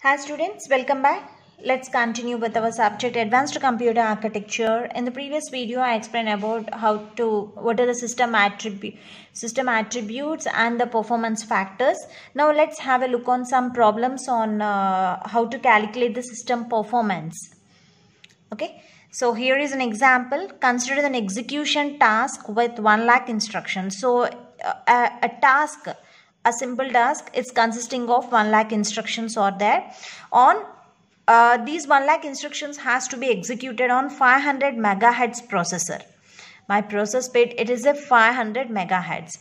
Hi students, welcome back. Let's continue with our subject Advanced Computer Architecture. In the previous video, I explained about what are the system attributes and the performance factors. Now let's have a look on some problems on how to calculate the system performance. Okay, so here is an example. Consider an execution task with 1 lakh instructions. So a simple task is consisting of 1 lakh instructions are there. On these 1 lakh instructions has to be executed on 500 megahertz processor. My process speed, it is a 500 megahertz.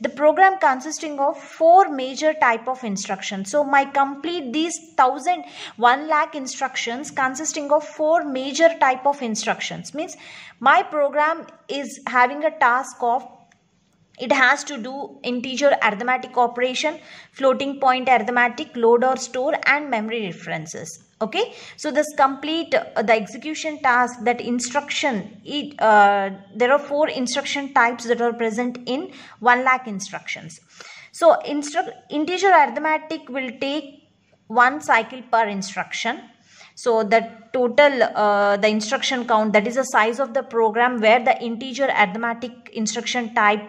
The program consisting of 4 major type of instructions. So my complete these 1 lakh instructions consisting of 4 major type of instructions. Means my program is having a task of, it has to do integer arithmetic operation, floating point arithmetic, load or store, and memory references. Okay, so this complete the execution task, that instruction, there are 4 instruction types that are present in 1 lakh instructions. So integer arithmetic will take 1 cycle per instruction. So the total the instruction count, that is the size of the program where the integer arithmetic instruction type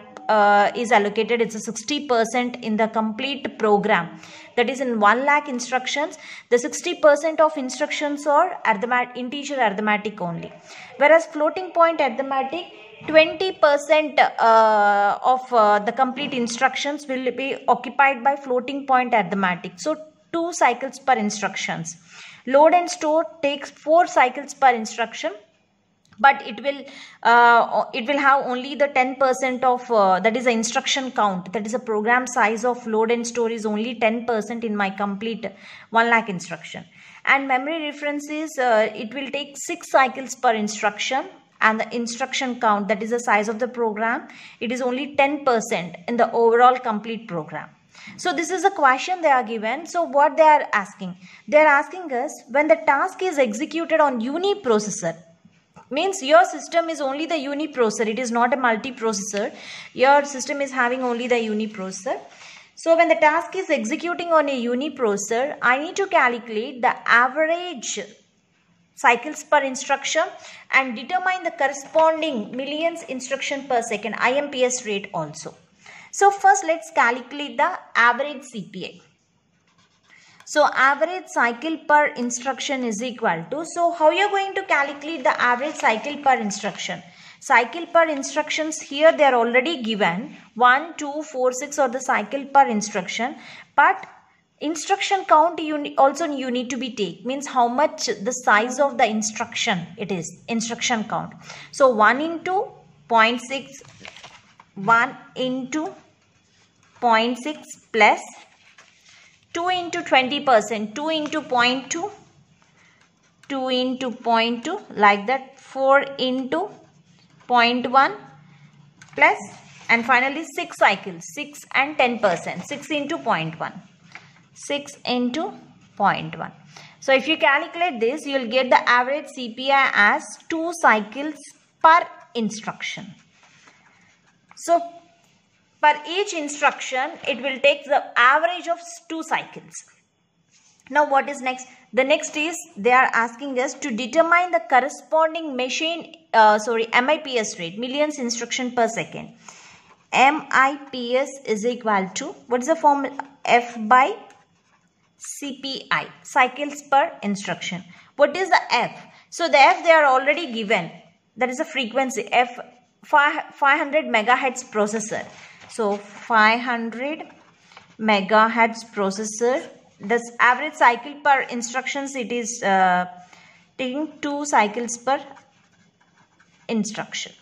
is allocated. It's a 60% in the complete program. That is in 1 lakh instructions, the 60% of instructions are integer arithmetic only. Whereas floating point arithmetic, 20% of the complete instructions will be occupied by floating point arithmetic. So 2 cycles per instructions. Load and store takes 4 cycles per instruction, but it will have only the 10% of that is the instruction count, that is a program size of load and store is only 10% in my complete 1 lakh instruction. And memory references, it will take 6 cycles per instruction, and the instruction count, that is the size of the program, it is only 10% in the overall complete program. So this is a question they are given. So what they are asking? They are asking us, when the task is executed on uniprocessor, means your system is only the uniprocessor, it is not a multiprocessor, your system is having only the uniprocessor. So when the task is executing on a uniprocessor, I need to calculate the average cycles per instruction and determine the corresponding millions instruction per second, IMPS rate also. So first let's calculate the average CPI. So average cycle per instruction is equal to, so how you are going to calculate the average cycle per instruction? Cycle per instructions, here they are already given 1, 2, 4, 6 or the cycle per instruction, but instruction count you need to be take, means how much the size of the instruction it is, instruction count. So 1 into 0.6, 1 into 0.6 plus 2 into 20%, 2 into 0.2, 2 into 0.2, like that, 4 into 0.1 plus, and finally 6 cycles, 6 and 10%, 6 into 0.1, 6 into 0.1. So if you calculate this, you will get the average CPI as 2 cycles per instruction. So per each instruction, it will take the average of 2 cycles. Now what is next? The next is, they are asking us to determine the corresponding MIPS rate, millions instruction per second. MIPS is equal to, what is the formula? F by CPI, cycles per instruction. What is the F? So the F they are already given, that is a frequency, F 500 megahertz processor. So 500 megahertz processor, this average cycle per instructions, it is taking 2 cycles per instruction.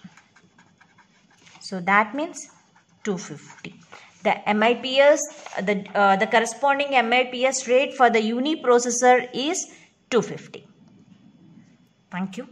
So that means 250. The MIPS, the corresponding MIPS rate for the uniprocessor is 250. Thank you.